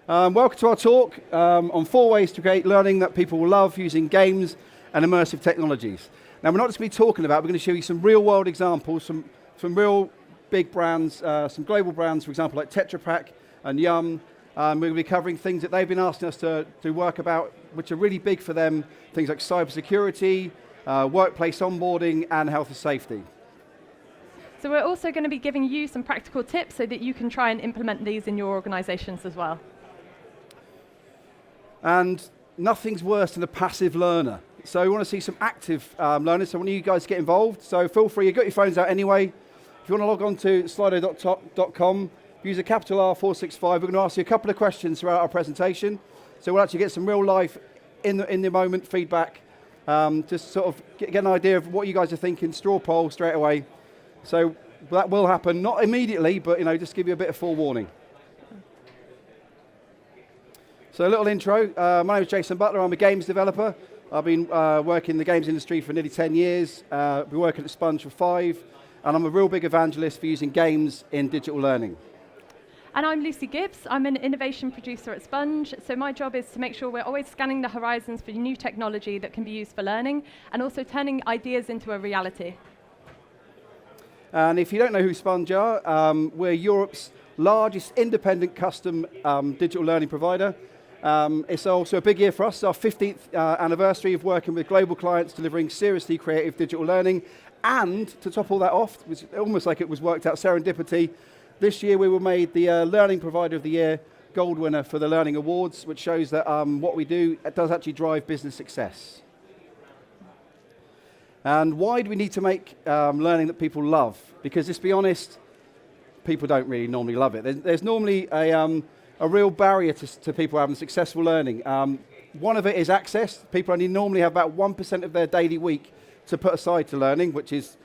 Welcome to our talk on 4 ways to create learning that people will love using games and immersive technologies. Now, we're not just going to be talking about, we're going to show you some real-world examples, some real big brands, some global brands, for example, like Tetra Pak and Yum. We're going to be covering things that they've been asking us to work about, which are really big for them, things like cybersecurity, workplace onboarding, and health and safety. So we're also going to be giving you some practical tips so that you can try and implement these in your organizations as well. And nothing's worse than a passive learner. So we want to see some active learners, so I want you guys to get involved. So feel free, you've got your phones out anyway. If you want to log on to slido.com, use a capital R465, we're going to ask you a couple of questions throughout our presentation. So we'll actually get some real life, in the moment feedback, just sort of get an idea of what you guys are thinking, straw poll straight away. So that will happen, not immediately, but just give you a bit of forewarning. So a little intro. My name is Jason Butler. I'm a games developer. I've been working in the games industry for nearly 10 years. I've been working at Sponge for 5, and I'm a real big evangelist for using games in digital learning. And I'm Lucy Gibbs. I'm an innovation producer at Sponge. So my job is to make sure we're always scanning the horizons for new technology that can be used for learning, and also turning ideas into a reality. And if you don't know who Sponge are, we're Europe's largest independent custom digital learning provider. It's also a big year for us. It's our 15th anniversary of working with global clients delivering seriously creative digital learning. And to top all that off, it was almost like it was worked out serendipity, this year we were made the Learning Provider of the Year Gold winner for the Learning Awards, which shows that what we do does actually drive business success. And why do we need to make learning that people love? Because let's be honest, people don't really normally love it. There's normally a real barrier to people having successful learning. One of it is access. People only normally have about 1% of their daily week to put aside to learning, which is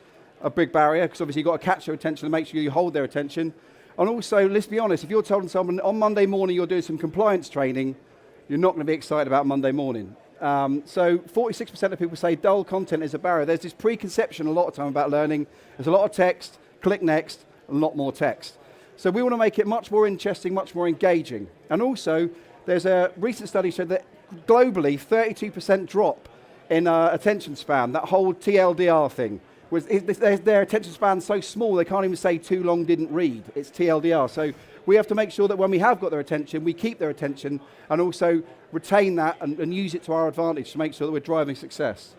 a big barrier, because obviously you've got to catch their attention and make sure you hold their attention. And also, let's be honest, if you're telling someone on Monday morning you're doing some compliance training, you're not going to be excited about Monday morning. So 46% of people say dull content is a barrier. There's this preconception a lot of time about learning. There's a lot of text, click next, a lot more text. So we want to make it much more interesting, much more engaging. And also, there's a recent study showed that globally, 32% drop in attention span, that whole TLDR thing. Their attention span's so small, they can't even say too long didn't read. It's TLDR. So we have to make sure that when we have got their attention, we keep their attention and also retain that and use it to our advantage to make sure that we're driving success.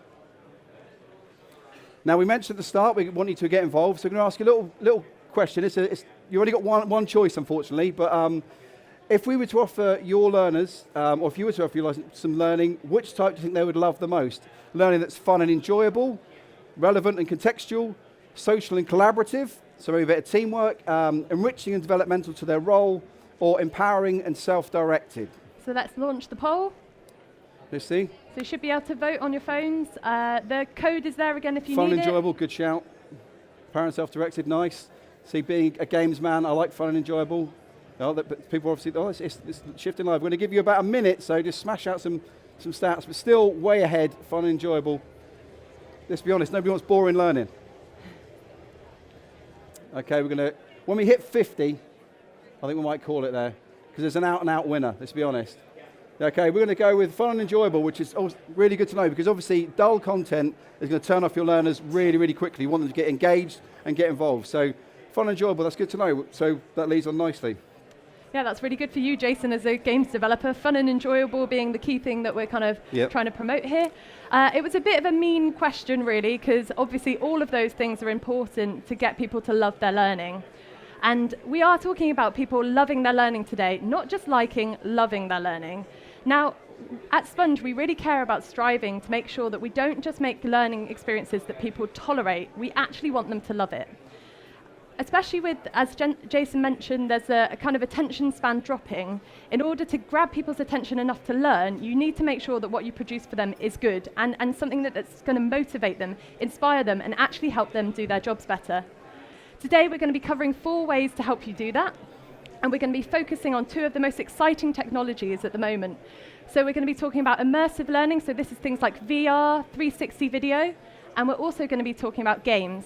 Now, we mentioned at the start, we want you to get involved, so we're going to ask you a little question. You've only got one choice, unfortunately, but if we were to offer your learners, or if you were to offer your learners some learning, which type do you think they would love the most? Learning that's fun and enjoyable, relevant and contextual, social and collaborative, so maybe a bit of teamwork, enriching and developmental to their role, or empowering and self-directed. So let's launch the poll. Let's see. So you should be able to vote on your phones. The code is there again if you need it. Fun and enjoyable, good shout. Empowering and self-directed, nice. See, being a games man, I like fun and enjoyable. But people obviously, it's shifting live. We're going to give you about a minute, so just smash out some stats, but still way ahead, fun and enjoyable. Let's be honest, nobody wants boring learning. Okay, when we hit 50, I think we might call it there, because there's an out-and-out winner, let's be honest. Okay, we're going to go with fun and enjoyable, which is really good to know, because obviously dull content is going to turn off your learners really, really quickly. You want them to get engaged and get involved. So fun and enjoyable, that's good to know. So that leads on nicely. Yeah, that's really good for you, Jason, as a games developer. Fun and enjoyable being the key thing that we're kind of trying to promote here. It was a bit of a mean question, really, because obviously all of those things are important to get people to love their learning. And we are talking about people loving their learning today, not just liking, loving their learning. Now, at Sponge, we really care about striving to make sure that we don't just make learning experiences that people tolerate, we actually want them to love it. Especially with, as Jason mentioned, there's a kind of attention span dropping. In order to grab people's attention enough to learn, you need to make sure that what you produce for them is good and something that's going to motivate them, inspire them, and actually help them do their jobs better. Today, we're going to be covering 4 ways to help you do that. And we're going to be focusing on 2 of the most exciting technologies at the moment. So we're going to be talking about immersive learning. So this is things like VR, 360 video, and we're also going to be talking about games.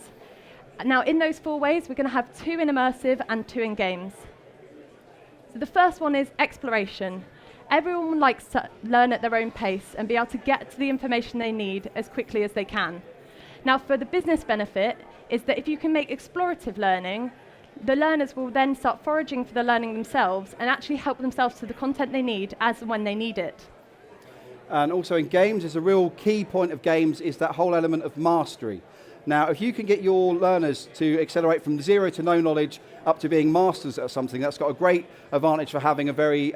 Now, in those 4 ways, we're going to have 2 in immersive and 2 in games. So the first one is exploration. Everyone likes to learn at their own pace and be able to get to the information they need as quickly as they can. Now, for the business benefit is that if you can make explorative learning, the learners will then start foraging for the learning themselves and actually help themselves to the content they need as and when they need it. And also in games, there's a real key point of games is that whole element of mastery. Now, if you can get your learners to accelerate from zero to no knowledge up to being masters at something, that's got a great advantage for having a very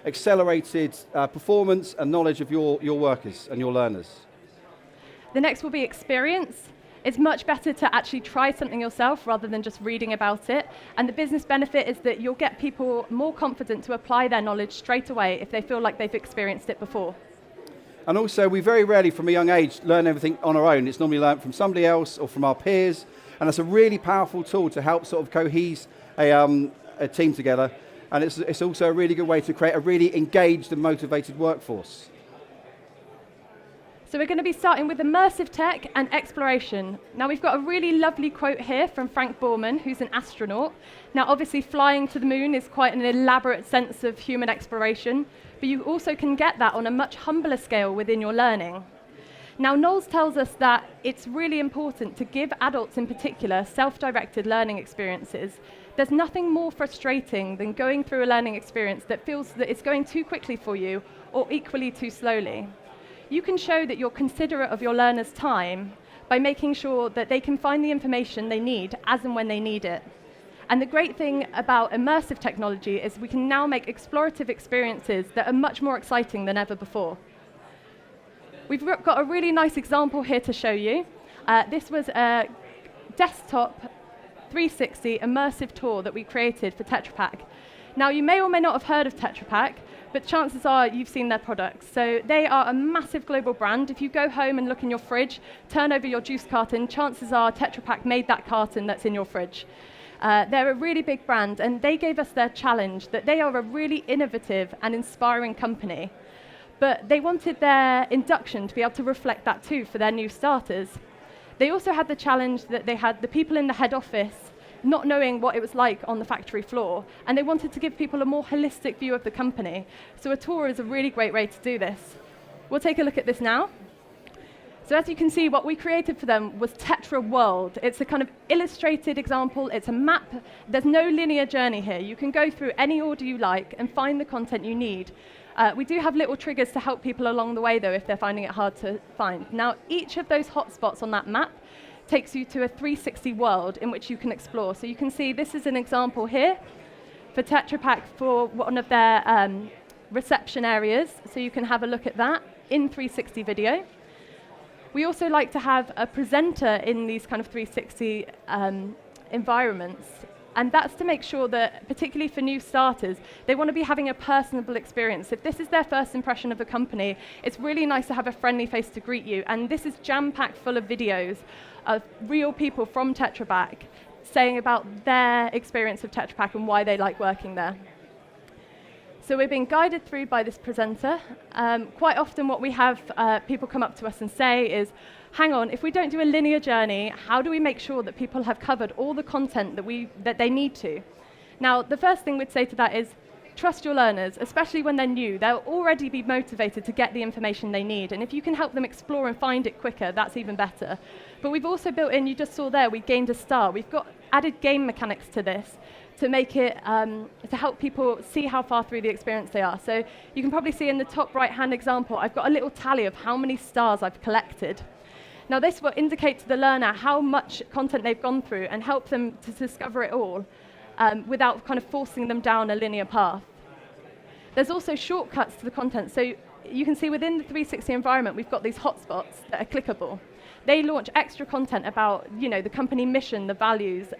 accelerated performance and knowledge of your workers and your learners. The next will be experience. It's much better to actually try something yourself rather than just reading about it. And the business benefit is that you'll get people more confident to apply their knowledge straight away if they feel like they've experienced it before. And also, we very rarely from a young age learn everything on our own. It's normally learned from somebody else or from our peers. And it's a really powerful tool to help sort of cohese a team together. And it's also a really good way to create a really engaged and motivated workforce. So we're going to be starting with immersive tech and exploration. Now we've got a really lovely quote here from Frank Borman, who's an astronaut. Now obviously flying to the moon is quite an elaborate sense of human exploration, but you also can get that on a much humbler scale within your learning. Now Knowles tells us that it's really important to give adults in particular self-directed learning experiences. There's nothing more frustrating than going through a learning experience that feels that it's going too quickly for you or equally too slowly. You can show that you're considerate of your learners' time by making sure that they can find the information they need as and when they need it. And the great thing about immersive technology is we can now make explorative experiences that are much more exciting than ever before. We've got a really nice example here to show you. This was a desktop 360 immersive tour that we created for Tetra Pak. Now, you may or may not have heard of Tetra Pak, but chances are you've seen their products. So they are a massive global brand. If you go home and look in your fridge, turn over your juice carton, chances are Tetra Pak made that carton that's in your fridge. They're a really big brand, and they gave us their challenge that they are a really innovative and inspiring company. But they wanted their induction to be able to reflect that too for their new starters. They also had the challenge that they had the people in the head office not knowing what it was like on the factory floor, and they wanted to give people a more holistic view of the company. So a tour is a really great way to do this. We'll take a look at this now. So as you can see, what we created for them was Tetra World. It's a kind of illustrated example. It's a map. There's no linear journey here. You can go through any order you like and find the content you need. We do have little triggers to help people along the way, though, if they're finding it hard to find. Now, each of those hotspots on that map takes you to a 360 world in which you can explore. So you can see this is an example here for Tetra Pak for one of their reception areas. So you can have a look at that in 360 video. We also like to have a presenter in these kind of 360 environments. And that's to make sure that, particularly for new starters, they want to be having a personable experience. If this is their first impression of a company, it's really nice to have a friendly face to greet you. And this is jam-packed full of videos of real people from Tetra Pak saying about their experience of Tetra Pak and why they like working there. So we're being guided through by this presenter. Quite often what we have people come up to us and say is, hang on, if we don't do a linear journey, how do we make sure that people have covered all the content that they need to? Now, the first thing we'd say to that is, trust your learners, especially when they're new. They'll already be motivated to get the information they need. And if you can help them explore and find it quicker, that's even better. But we've also built in, you just saw there, we gained a star. We've got added game mechanics to this to make it, to help people see how far through the experience they are. So you can probably see in the top right-hand example, I've got a little tally of how many stars I've collected. Now this will indicate to the learner how much content they've gone through and help them to discover it all without kind of forcing them down a linear path. There's also shortcuts to the content. So you can see within the 360 environment, we've got these hotspots that are clickable. They launch extra content about, the company mission, the values,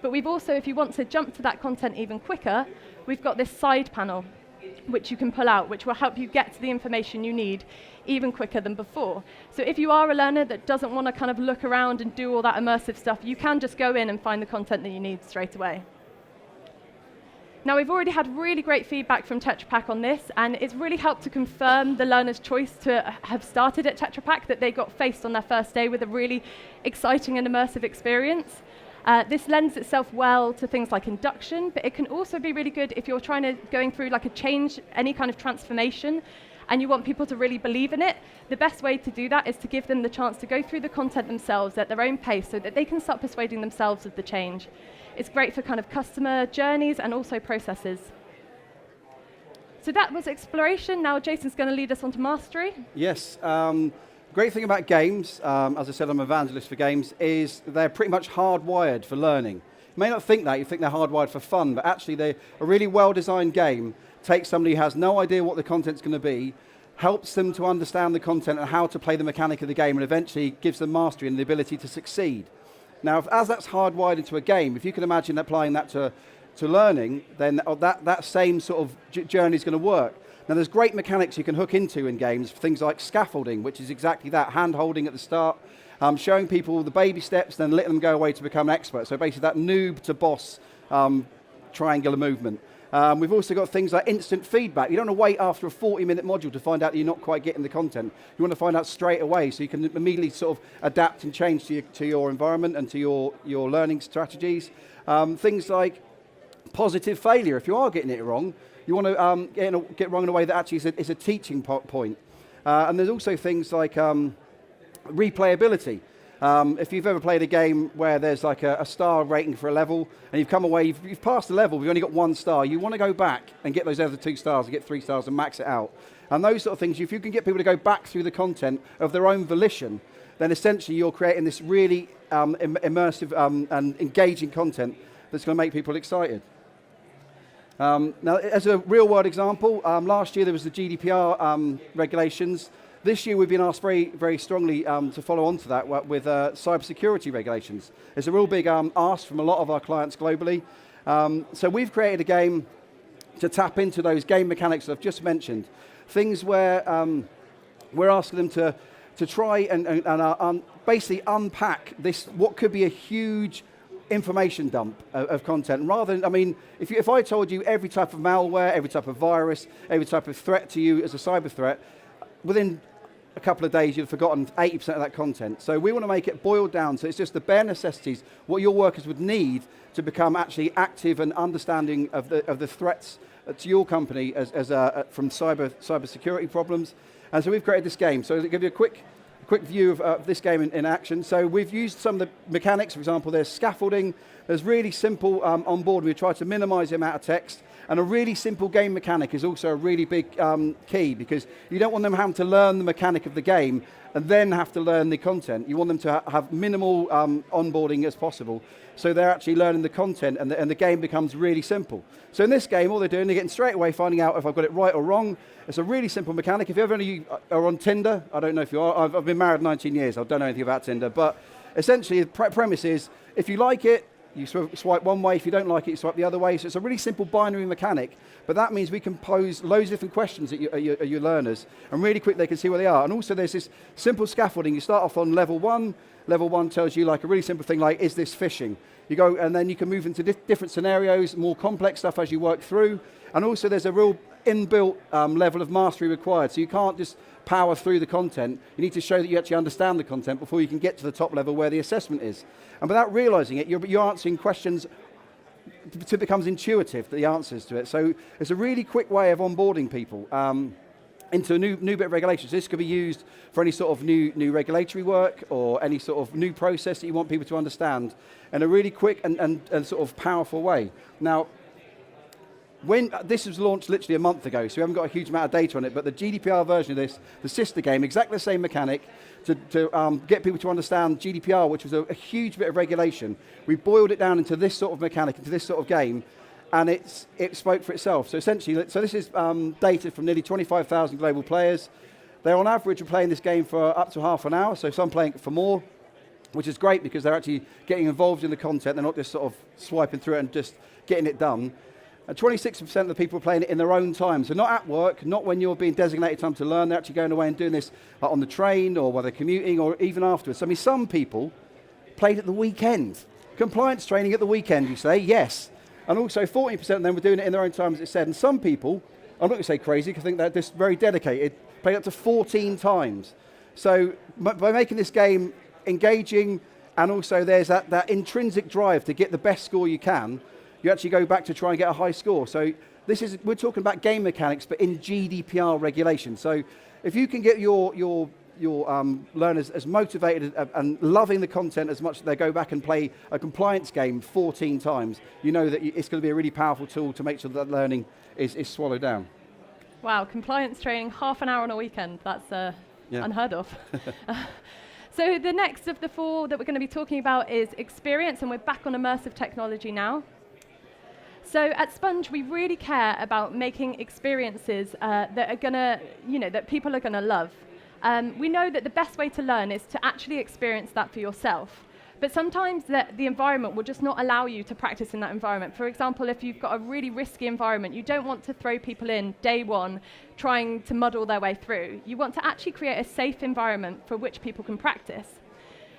but we've also, if you want to jump to that content even quicker, we've got this side panel which you can pull out, which will help you get to the information you need even quicker than before. So if you are a learner that doesn't want to kind of look around and do all that immersive stuff, you can just go in and find the content that you need straight away. Now, we've already had really great feedback from Tetra Pak on this, and it's really helped to confirm the learner's choice to have started at Tetra Pak, that they got faced on their first day with a really exciting and immersive experience. This lends itself well to things like induction, but it can also be really good if you're going through like a change, any kind of transformation, and you want people to really believe in it. The best way to do that is to give them the chance to go through the content themselves at their own pace so that they can start persuading themselves of the change. It's great for kind of customer journeys and also processes. So that was exploration. Now Jason's going to lead us on to mastery. Yes. Great thing about games, as I said, I'm an evangelist for games, is they're pretty much hardwired for learning. You may not think that, you think they're hardwired for fun, but actually a really well-designed game takes somebody who has no idea what the content's going to be, helps them to understand the content and how to play the mechanic of the game, and eventually gives them mastery and the ability to succeed. Now, as that's hardwired into a game, if you can imagine applying that to learning, then that same sort of journey is going to work. Now, there's great mechanics you can hook into in games, things like scaffolding, which is exactly that, hand-holding at the start, showing people the baby steps, then letting them go away to become an expert. So basically that noob to boss triangular movement. We've also got things like instant feedback. You don't want to wait after a 40-minute module to find out that you're not quite getting the content. You want to find out straight away so you can immediately sort of adapt and change to your environment and to your learning strategies. Things like positive failure. If you are getting it wrong, you want to get wrong in a way that actually is a teaching point. And there's also things like replayability. If you've ever played a game where there's like a star rating for a level, and you've come away, you've passed the level, you've only got 1 star, you want to go back and get those other 2 stars, and get 3 stars and max it out. And those sort of things, if you can get people to go back through the content of their own volition, then essentially you're creating this really immersive and engaging content that's going to make people excited. Now, as a real-world example, last year there was the GDPR regulations. This year we've been asked very, very strongly to follow on to that with cybersecurity regulations. It's a real big ask from a lot of our clients globally. So we've created a game to tap into those game mechanics that I've just mentioned. Things where we're asking them to try and basically unpack this, what could be a huge information dump of content. Rather than, I mean, if I told you every type of malware, every type of virus, every type of threat to you as a cyber threat, within a couple of days you've forgotten 80% of that content. So we want to make it boiled down so it's just the bare necessities, what your workers would need to become actually active and understanding of the threats to your company from cyber security problems. And so we've created this game. So to give you a quick view of this game in action. So we've used some of the mechanics. For example, there's scaffolding. There's really simple onboard. We try to minimize the amount of text. And a really simple game mechanic is also a really big key, because you don't want them having to learn the mechanic of the game and then have to learn the content. You want them to have minimal onboarding as possible, so they're actually learning the content and the game becomes really simple. So in this game, all they're doing, they're getting straight away finding out if I've got it right or wrong. It's a really simple mechanic. If you ever are on Tinder, I don't know if you are, I've been married 19 years, I don't know anything about Tinder, but essentially the premise is, if you like it, you swipe one way. If you don't like it, you swipe the other way. So it's a really simple binary mechanic, but that means we can pose loads of different questions at your learners, and really quick they can see where they are. And also there's this simple scaffolding. You start off on level 1. Level 1 tells you like a really simple thing like, is this phishing? You go, and then you can move into different scenarios, more complex stuff as you work through. And also there's a real inbuilt level of mastery required. So you can't just power through the content. You need to show that you actually understand the content before you can get to the top level where the assessment is. And without realizing it, you're answering questions it becomes intuitive, the answers to it. So it's a really quick way of onboarding people into a new bit of regulations. This could be used for any sort of new regulatory work or any sort of new process that you want people to understand in a really quick and sort of powerful way. Now, when this was launched literally a month ago, so we haven't got a huge amount of data on it, but the GDPR version of this, the sister game, exactly the same mechanic, to get people to understand GDPR, which was a huge bit of regulation. We boiled it down into this sort of mechanic, into this sort of game, and it spoke for itself. So essentially, this is data from nearly 25,000 global players. They're on average playing this game for up to half an hour, so some playing for more, which is great because they're actually getting involved in the content. They're not just sort of swiping through it and just getting it done. 26% of the people are playing it in their own time. So not at work, not when you're being designated time to learn. They're actually going away and doing this on the train or while they're commuting or even afterwards. I mean, some people played at the weekend. Compliance training at the weekend, you say? Yes. And also 14% of them were doing it in their own time, as it said. And some people, I'm not going to say crazy, because I think they're just very dedicated, played up to 14 times. So by making this game engaging, and also there's that intrinsic drive to get the best score you can. You actually go back to try and get a high score. So we're talking about game mechanics, but in GDPR regulation. So if you can get your learners as motivated and loving the content as much as they go back and play a compliance game 14 times, you know that it's going to be a really powerful tool to make sure that learning is swallowed down. Wow, compliance training, half an hour on a weekend. That's unheard of. So the next of the 4 that we're going to be talking about is experience, and we're back on immersive technology now. So at Sponge, we really care about making experiences that are going to, that people are going to love. We know that the best way to learn is to actually experience that for yourself. But sometimes the environment will just not allow you to practice in that environment. For example, if you've got a really risky environment, you don't want to throw people in day one trying to muddle their way through. You want to actually create a safe environment for which people can practice.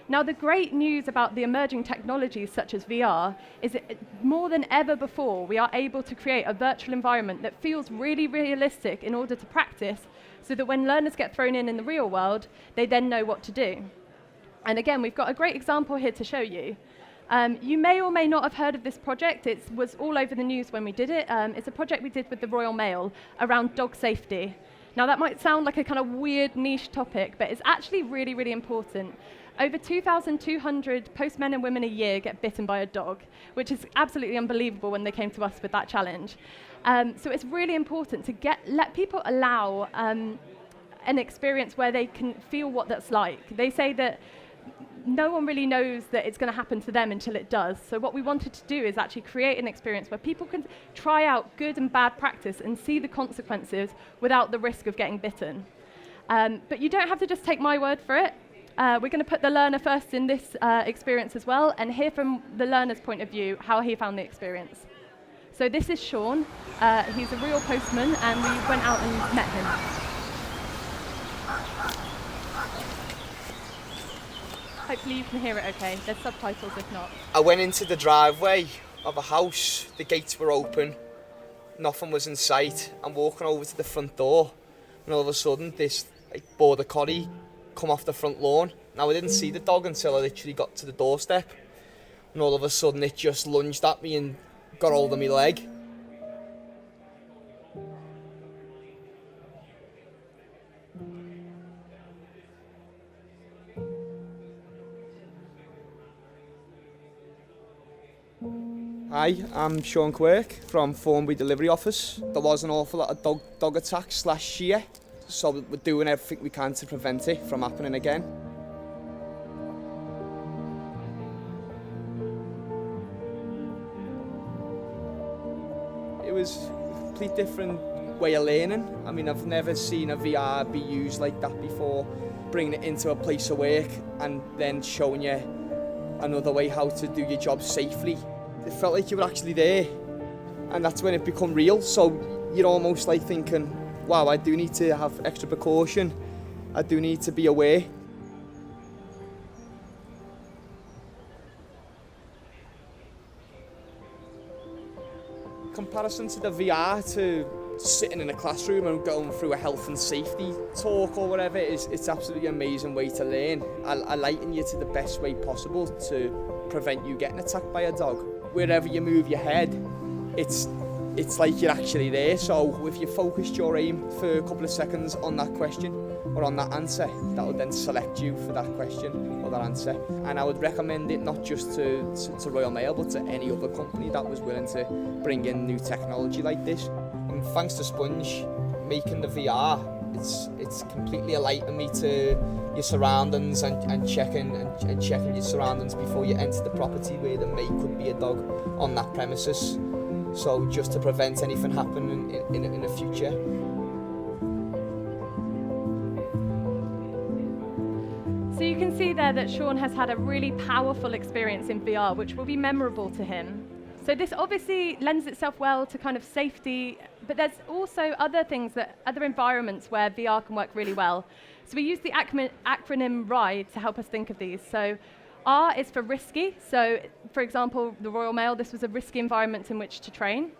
Now, the great news about the emerging technologies such as VR is that more than ever before, we are able to create a virtual environment that feels really realistic in order to practice, so that when learners get thrown in the real world, they then know what to do. And again, we've got a great example here to show you. You may or may not have heard of this project. It was all over the news when we did it. It's a project we did with the Royal Mail around dog safety. Now, that might sound like a kind of weird niche topic, but it's actually really, really important. Over 2,200 postmen and women a year get bitten by a dog, which is absolutely unbelievable when they came to us with that challenge. So it's really important to let people allow an experience where they can feel what that's like. They say that no one really knows that it's going to happen to them until it does. So what we wanted to do is actually create an experience where people can try out good and bad practice and see the consequences without the risk of getting bitten. But you don't have to just take my word for it. We're going to put the learner first in this experience as well, and hear from the learner's point of view how he found the experience. So this is Sean. He's a real postman, and we went out and met him. Hopefully you can hear it okay. There's subtitles if not. I went into the driveway of a house. The gates were open. Nothing was in sight. I'm walking over to the front door, and all of a sudden this border collie come off the front lawn. Now, I didn't see the dog until I literally got to the doorstep, and all of a sudden it just lunged at me and got hold of my leg. Hi, I'm Sean Quirk from Thornbury Delivery Office. There was an awful lot of dog attacks last year, so we're doing everything we can to prevent it from happening again. It was a completely different way of learning. I mean, I've never seen a VR be used like that before, bringing it into a place of work and then showing you another way how to do your job safely. It felt like you were actually there, and that's when it become real. So you're almost like thinking, wow, I do need to have extra precaution. I do need to be aware. Comparison to the VR to sitting in a classroom and going through a health and safety talk or whatever, it's absolutely an amazing way to learn. I lighten you to the best way possible to prevent you getting attacked by a dog. Wherever you move your head, it's like you're actually there. So if you focused your aim for a couple of seconds on that question or on that answer, that would then select you for that question or that answer. And I would recommend it not just to Royal Mail, but to any other company that was willing to bring in new technology like this. And thanks to Sponge making the VR, it's completely enlightened me to your surroundings and checking your surroundings before you enter the property where there could be a dog on that premises. So just to prevent anything happening in the future. So you can see there that Sean has had a really powerful experience in VR, which will be memorable to him. So this obviously lends itself well to kind of safety, but there's also other environments where VR can work really well. So we use the acronym RIDE to help us think of these. So R is for risky. So for example, the Royal Mail, this was a risky environment in which to train.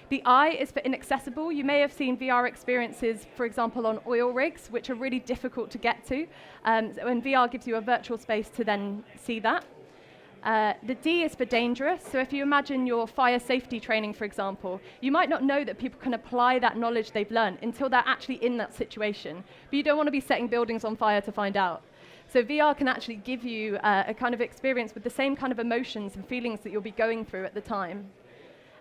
The I is for inaccessible. You may have seen VR experiences, for example, on oil rigs, which are really difficult to get to. And VR gives you a virtual space to then see that. The D is for dangerous. So if you imagine your fire safety training, for example, you might not know that people can apply that knowledge they've learned until they're actually in that situation. But you don't want to be setting buildings on fire to find out. So VR can actually give you a kind of experience with the same kind of emotions and feelings that you'll be going through at the time.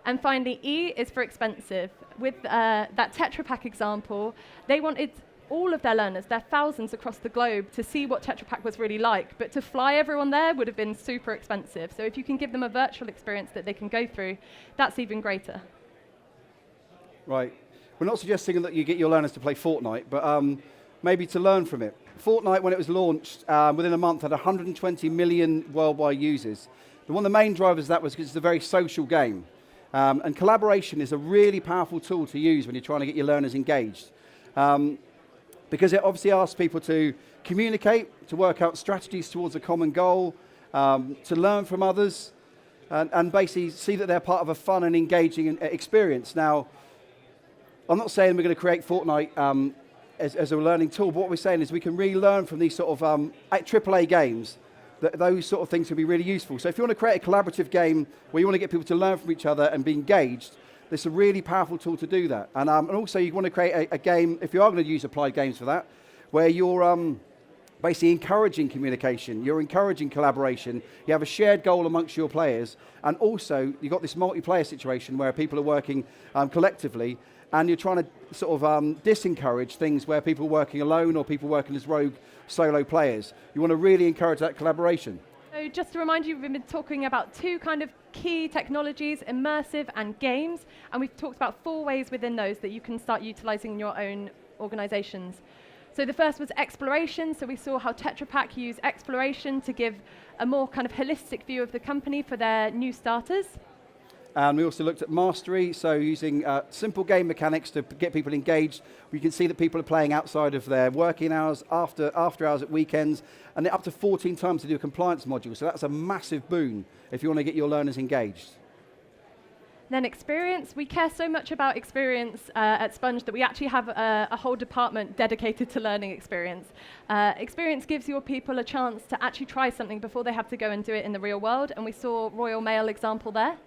And finally, E is for expensive. With that Tetra Pak example, they wanted all of their learners, their thousands across the globe, to see what Tetra Pak was really like. But to fly everyone there would have been super expensive. So if you can give them a virtual experience that they can go through, that's even greater. Right. We're not suggesting that you get your learners to play Fortnite, but maybe to learn from it. Fortnite, when it was launched, within a month, had 120 million worldwide users. One of the main drivers of that was because it's a very social game. And collaboration is a really powerful tool to use when you're trying to get your learners engaged. Because it obviously asks people to communicate, to work out strategies towards a common goal, to learn from others, and basically see that they're part of a fun and engaging experience. Now, I'm not saying we're going to create Fortnite as a learning tool, but what we're saying is we can really learn from these sort of AAA games. Those sort of things can be really useful. So if you want to create a collaborative game where you want to get people to learn from each other and be engaged, it's a really powerful tool to do that. And also you want to create a game, if you are going to use applied games for that, where you're basically encouraging communication, you're encouraging collaboration, you have a shared goal amongst your players, and also you've got this multiplayer situation where people are working collectively, and you're trying to sort of disencourage things where people are working alone or people working as rogue solo players. You want to really encourage that collaboration. So just to remind you, we've been talking about two kind of key technologies, immersive and games, and we've talked about 4 ways within those that you can start utilizing in your own organizations. So the first was exploration. So we saw how Tetra Pak use exploration to give a more kind of holistic view of the company for their new starters. And we also looked at mastery, so using simple game mechanics to get people engaged. We can see that people are playing outside of their working hours, after hours at weekends, and up to 14 times to do a compliance module. So that's a massive boon if you want to get your learners engaged. Then experience. We care so much about experience at Sponge that we actually have a whole department dedicated to learning experience. Experience gives your people a chance to actually try something before they have to go and do it in the real world, and we saw Royal Mail example there.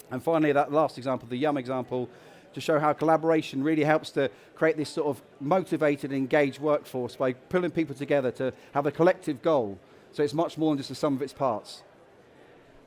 And finally, that last example, the Yum example, to show how collaboration really helps to create this sort of motivated and engaged workforce by pulling people together to have a collective goal. So it's much more than just the sum of its parts.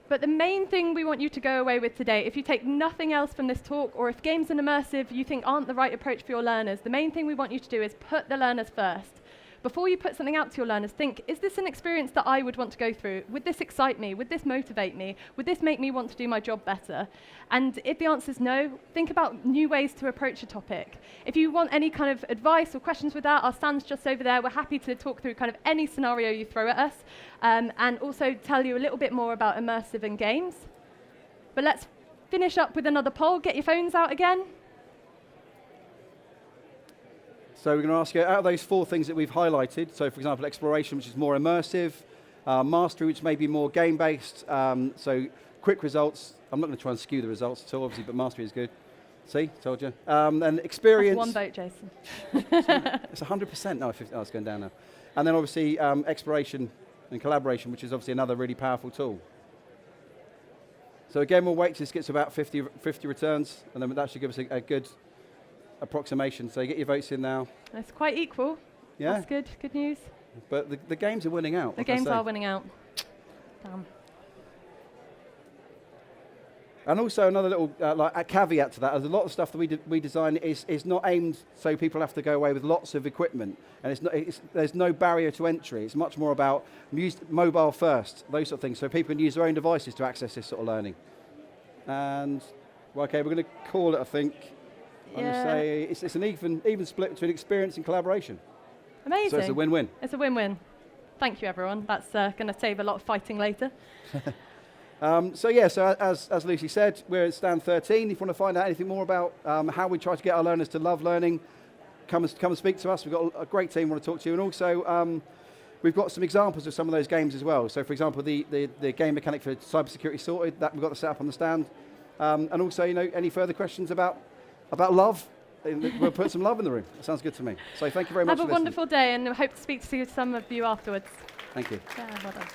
But the main thing we want you to go away with today, if you take nothing else from this talk, or if games and immersive you think aren't the right approach for your learners, the main thing we want you to do is put the learners first. Before you put something out to your learners, think, is this an experience that I would want to go through? Would this excite me? Would this motivate me? Would this make me want to do my job better? And if the answer is no, think about new ways to approach a topic. If you want any kind of advice or questions with that, our stand's just over there. We're happy to talk through kind of any scenario you throw at us, and also tell you a little bit more about immersive and games. But let's finish up with another poll. Get your phones out again. So we're going to ask you, out of those 4 things that we've highlighted, so for example, exploration, which is more immersive, mastery, which may be more game-based, so quick results. I'm not going to try and skew the results at all, obviously, but mastery is good. See, told you. And experience. That's 1 vote, Jason. It's 100%. No, it's going down now. And then obviously exploration and collaboration, which is obviously another really powerful tool. So again, we'll wait till this gets to about 50 returns, and then that should give us a good approximation. So you get your votes in now. It's quite equal. Yeah. That's good. Good news. But the games are winning out. The games are winning out. Damn. And also another little like a caveat to that, is a lot of stuff that we design is not aimed so people have to go away with lots of equipment, and there's no barrier to entry. It's much more about mobile first, those sort of things, so people can use their own devices to access this sort of learning. And well, okay, we're going to call it, I think. I'm going to say it's an even split between experience and collaboration. Amazing. So it's a win-win. It's a win-win. Thank you, everyone. That's going to save a lot of fighting later. So as Lucy said, we're at stand 13. If you want to find out anything more about how we try to get our learners to love learning, come and speak to us. We've got a great team we want to talk to you. And also, we've got some examples of some of those games as well. So, for example, the game mechanic for cybersecurity sorted, that we've got to set up on the stand. And also, any further questions about love? We'll put some love in the room. That sounds good to me. So thank you very much for listening. Have a wonderful day, and I hope to speak to some of you afterwards. Thank you. Yeah, well done.